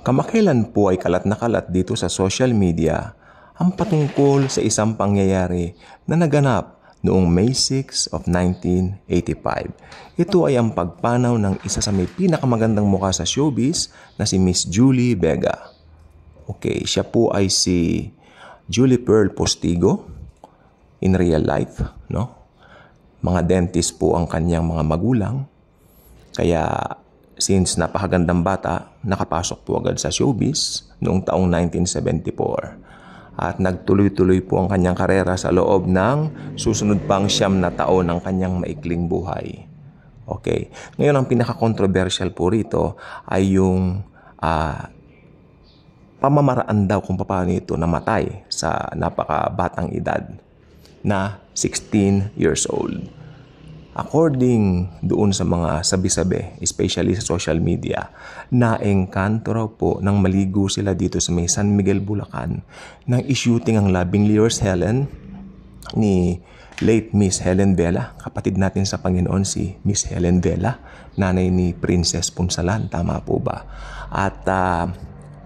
Kamakailan po ay kalat na kalat dito sa social media ang patungkol sa isang pangyayari na naganap noong May 6 of 1985. Ito ay ang pagpanaw ng isa sa may pinakamagandang mukha sa showbiz na si Miss Julie Vega. Okay, siya po ay si Julie Pearl Postigo in real life, no? Mga dentist po ang kanyang mga magulang. Kaya since napakagandang bata, nakapasok po agad sa showbiz noong taong 1974. At nagtuloy-tuloy po ang kanyang karera sa loob ng susunod pang 9 na taon ng kanyang maikling buhay. Okay. Ngayon, ang pinaka-controversial po rito ay yung pamamaraan daw kung paano ito namatay sa napakabatang edad na 16 years old. According doon sa mga sabi-sabi, especially sa social media, naengkanto raw po nang maligo sila dito sa may San Miguel, Bulacan nang i-shooting ang Loving Yours Helen ni late Miss Helen Vela. Kapatid natin sa Panginoon si Miss Helen Vela, nanay ni Princess Punsalan, tama po ba? At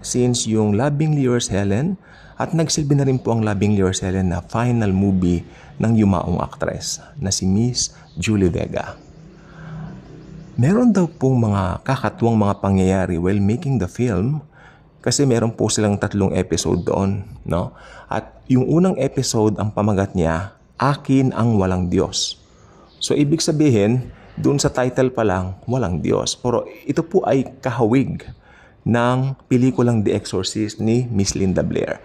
since yung Loving Yours Helen, at nagsilbi na rin po ang Loving Yours Helen na final movie ng yumaong aktres na si Miss Julie Vega. Meron daw pong mga kakatuwang mga pangyayari while making the film kasi meron po silang 3 episode doon, no? At yung unang episode, ang pamagat niya, Akin ang Walang Diyos. So ibig sabihin, doon sa title pa lang, walang Diyos. Pero ito po ay kahawig ng pelikulang The Exorcist ni Miss Linda Blair.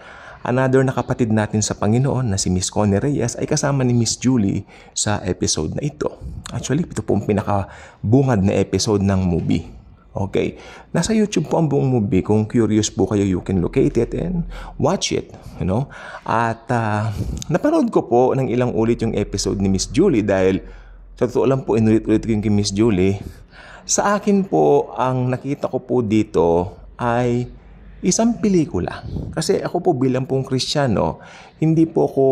Another na kapatid natin sa Panginoon na si Miss Connie Reyes ay kasama ni Miss Julie sa episode na ito. Actually, ito po ang pinakabungad na episode ng movie. Okay. Nasa YouTube po ang buong movie. Kung curious po kayo, you can locate it and watch it. You know? At napanood ko po ng ilang ulit yung episode ni Miss Julie dahil sa totoo lang po, inulit-ulit ko yung kay Miss Julie. Sa akin po, ang nakita ko po dito ay isang pelikula. Kasi ako po bilang pong Kristiyano, hindi po ako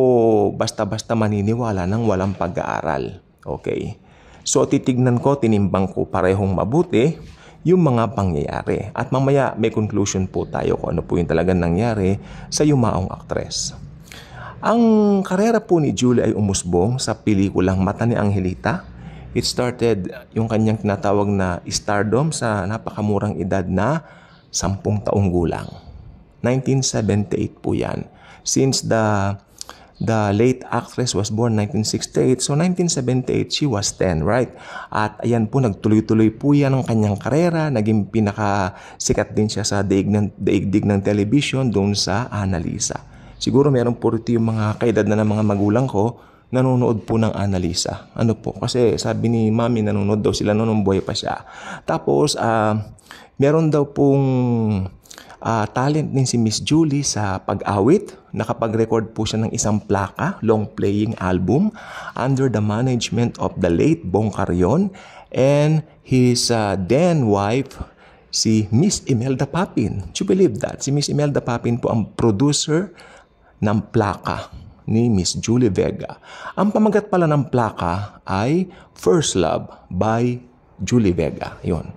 basta-basta maniniwala ng walang pag-aaral. Okay? So titignan ko, tinimbang ko parehong mabuti yung mga pangyayari. At mamaya may conclusion po tayo kung ano po yung talagang nangyari sa yumaong aktres. Ang karera po ni Julie ay umusbong sa pelikulang Mata ni Angelita. It started yung kanyang tinatawag na stardom sa napakamurang edad na 10 taong gulang. 1978 po yan. Since the late actress was born 1968, so 1978 she was 10, right? At ayan po, nagtuloy-tuloy po yan ang kanyang karera. Naging pinakasikat din siya sa daigdig ng television doon sa Annalisa. Siguro meron po rito yung mga kaedad na ng mga magulang ko nanonood po ng Annalisa. Ano po? Kasi sabi ni Mami, nanonood daw sila noong buhay pa siya. Tapos, meron daw pong talent din si Miss Julie sa pag-awit. Nakapag-record po siya ng isang plaka, long-playing album, under the management of the late Bong Carrion and his then wife, si Miss Imelda Papin. Do you believe that? Si Miss Imelda Papin po ang producer ng plaka ni Miss Julie Vega. Ang pamagat pala ng plaka ay First Love by Julie Vega. Yun.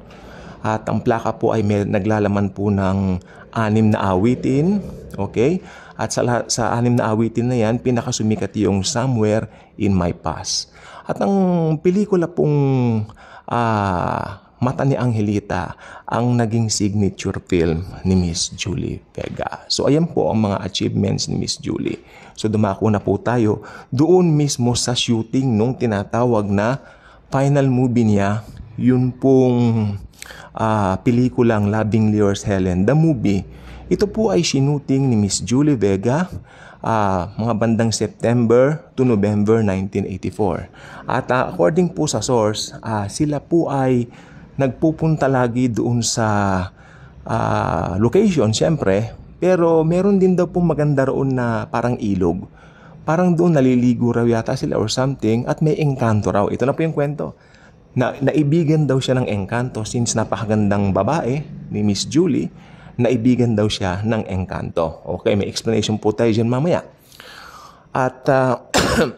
At ang plaka po ay naglalaman po ng 6 na awitin. Okay? At sa 6 na awitin na yan, pinakasumikat yung Somewhere in My Past. At ang pelikula pong Mata ni Angelita ang naging signature film ni Miss Julie Vega. So ayan po ang mga achievements ni Miss Julie. So dumako na po tayo doon mismo sa shooting nung tinatawag na final movie niya, yun pong pelikulang Loving Yours Helen, the movie. Ito po ay sinuting ni Miss Julie Vega mga bandang September to November 1984. At according po sa source, sila po ay nagpupunta lagi doon sa location, syempre. Pero meron din daw pong maganda roon na parang ilog. Parang doon naliligo raw yata sila or something at may engkanto raw. Ito na po yung kwento. Naibigan daw siya ng engkanto since napakagandang babae ni Miss Julie. Naibigan daw siya ng engkanto. Okay, may explanation po tayo dyan mamaya. At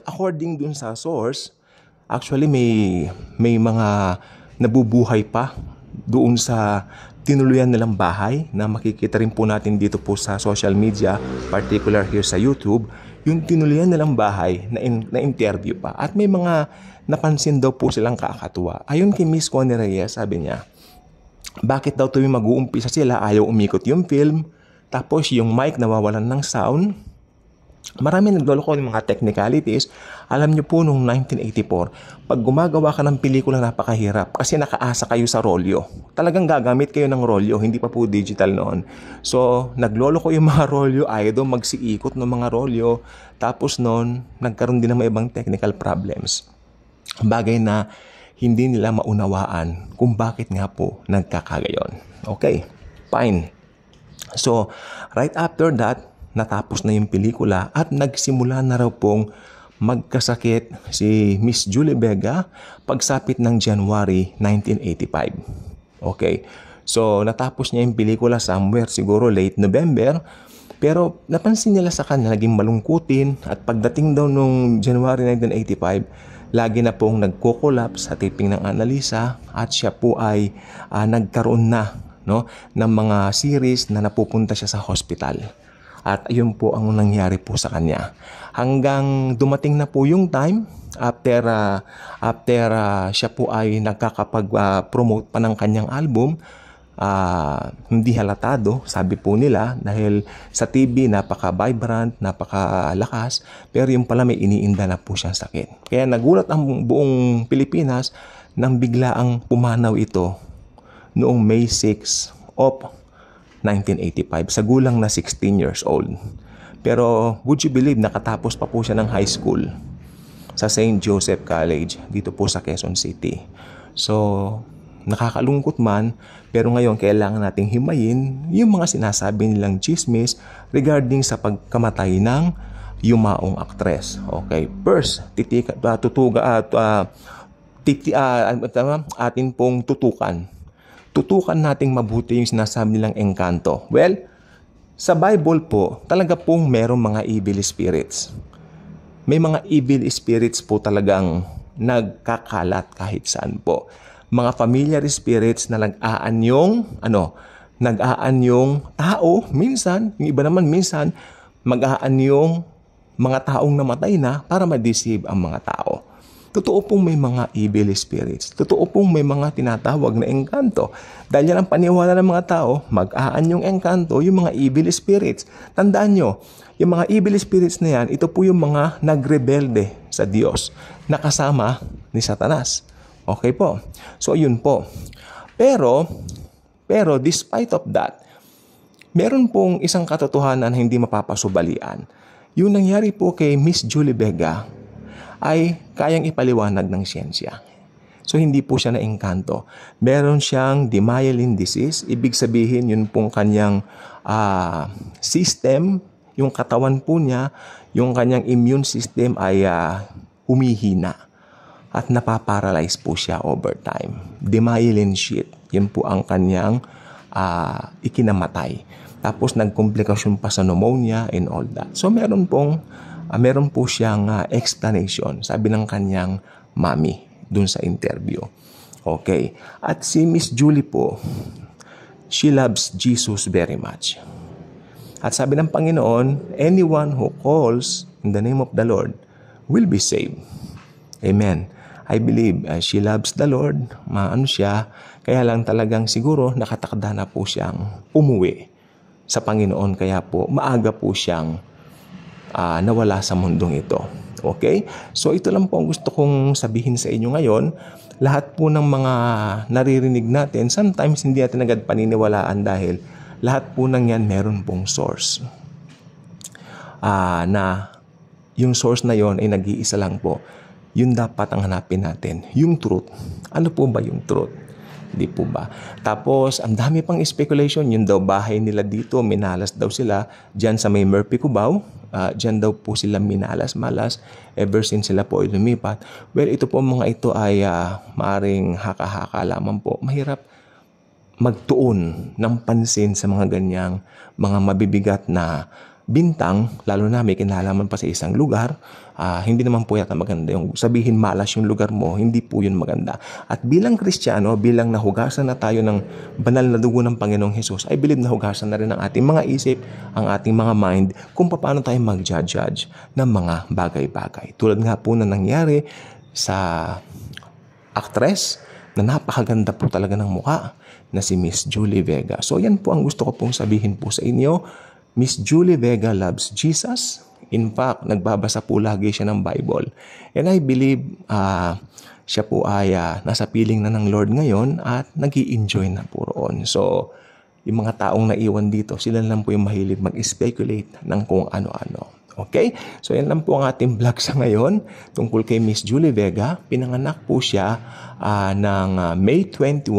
according dun sa source, actually may mga nabubuhay pa doon sa tinuluyan nilang bahay na makikita rin po natin dito po sa social media, particular here sa YouTube, yung tinuluyan nilang bahay na interview pa. At may mga napansin daw po silang kakatuwa. Ayon kay Miss Connie Reyes, sabi niya, bakit daw tuwing mag-uumpisa sila ayaw umikot yung film, tapos yung mic nawawalan ng sound. Marami nagloloko ng mga technicalities. Alam nyo po noong 1984, pag gumagawa ka ng pelikula napakahirap kasi nakaasa kayo sa rolyo. Talagang gagamit kayo ng rolyo, hindi pa po digital noon. So, nagloloko yung mga rolyo, ayaw daw magsiikot ng mga rolyo. Tapos noon, nagkaroon din ng mga ibang technical problems. Bagay na hindi nila maunawaan kung bakit nga po nagkakagayon. Okay, fine. So, right after that, natapos na yung pelikula at nagsimula na raw pong magkasakit si Miss Julie Vega pagsapit ng January 1985. Okay, so natapos niya yung pelikula somewhere siguro late November, pero napansin nila sa kanya naging malungkutin at pagdating daw nung January 1985, lagi na pong nagko-collapse sa taping ng Annalisa at siya po ay nagkaroon na ng mga series na napupunta siya sa hospital. At ayun po ang nangyari po sa kanya. Hanggang dumating na po yung time after siya po ay nagkakapag-promote pa ng kanyang album, hindi halatado, sabi po nila, dahil sa TV napaka-vibrant, napakalakas, pero yung pala may iniinda na po siyang sakit. Kaya nagulat ang buong Pilipinas nang biglaang pumanaw ito noong May 6 of 1985 sa gulang na 16 years old. Pero would you believe, nakatapos pa po siya ng high school sa St. Joseph College dito po sa Quezon City. So, nakakalungkot man, pero ngayon kailangan nating himayin yung mga sinasabi nilang chismis regarding sa pagkamatay ng yumaong aktres. Okay, first, atin pong tutukan nating mabuti yung sinasabi nilang engkanto. Well, sa Bible po, talaga pong merong mga evil spirits. May mga evil spirits po talagang nagkakalat kahit saan po. Mga familiar spirits na nag-aanyong tao, minsan, yung iba naman minsan, mag-aanyong mga taong namatay na para ma-deceive ang mga tao. Totoo pong may mga evil spirits. Totoo pong may mga tinatawag na engkanto. Dahil yan ang paniwala ng mga tao, mag-aanyong engkanto, yung mga evil spirits. Tandaan nyo, yung mga evil spirits na yan, ito po yung mga nagrebelde sa Diyos, nakasama ni Satanas. Okay po? So, yun po. Pero, despite of that, meron pong isang katotohanan na hindi mapapasubalian. Yung nangyari po kay Miss Julie Vega ay kayang ipaliwanag ng siyensya. So, hindi po siya na-engkanto. Meron siyang demyelin disease. Ibig sabihin, yun pong kanyang system, yung katawan po niya, yung kanyang immune system ay humihina. At napaparalyze po siya over time. Demyelin sheath, yun po ang kanyang ikinamatay. Tapos, nagkomplikasyon pa sa pneumonia and all that. So, meron po siyang explanation, sabi ng kanyang mami dun sa interview. Okay. At si Miss Julie po, she loves Jesus very much. At sabi ng Panginoon, anyone who calls in the name of the Lord will be saved. Amen. I believe she loves the Lord, siya, kaya lang talagang siguro nakatakda na po siyang umuwi sa Panginoon, kaya po maaga po siyang nawala sa mundong ito. Okay? So ito lang po ang gusto kong sabihin sa inyo ngayon. Lahat po ng mga naririnig natin, sometimes hindi natin agad paniniwalaan dahil lahat po ng yan meron pong source. Na yung source na yon ay nag-iisa lang po. Yun dapat ang hanapin natin. Yung truth. Ano po ba yung truth? Di po ba? Tapos, ang dami pang speculation. Yun daw bahay nila dito, minalas daw sila. Diyan sa may Murphy Cubao, diyan daw po sila minalas-malas ever since sila po ay lumipat. Well, ito po mga ito ay maaring haka-haka lamang po. Mahirap magtuon ng pansin sa mga ganyang mga mabibigat na bintang, lalo na may kinalaman pa sa isang lugar, hindi naman po yata maganda yung sabihin malas yung lugar mo, hindi po yun maganda. At bilang Kristiyano, bilang nahugasan na tayo ng banal na dugo ng Panginoong Hesus, I believe nahugasan na rin ang ating mga isip, ang ating mga mind, kung paano tayo mag-judge ng mga bagay-bagay. Tulad nga po na nangyari sa actress na napakaganda po talaga ng mukha na si Miss Julie Vega. So yan po ang gusto ko pong sabihin po sa inyo. Miss Julie Vega loves Jesus. In fact, nagbabasa po lagi siya ng Bible. And I believe siya po ay nasa piling na ng Lord ngayon at nag-i-enjoy na po roon. So, yung mga taong naiwan dito, sila lang po yung mahilig mag-speculate ng kung ano-ano. Okay? So, yan lang po ang ating vlog sa ngayon tungkol kay Miss Julie Vega. Pinanganak po siya ng May 21,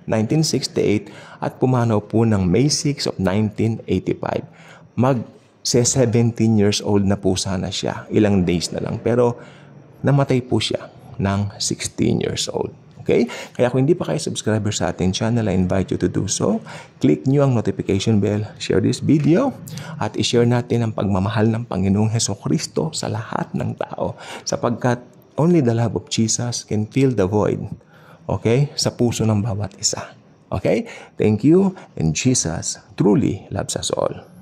1968 at pumanaw po ng May 6 of 1985. Mag-17 years old na po sana siya. Ilang days na lang. Pero namatay po siya ng 16 years old. Okay? Kaya kung hindi pa kayo subscriber sa ating channel, I invite you to do so. Click nyo ang notification bell, share this video, at i-share natin ang pagmamahal ng Panginoong Hesukristo sa lahat ng tao. Sapagkat only the love of Jesus can fill the void. Okay? Sa puso ng bawat isa. Okay? Thank you, and Jesus truly loves us all.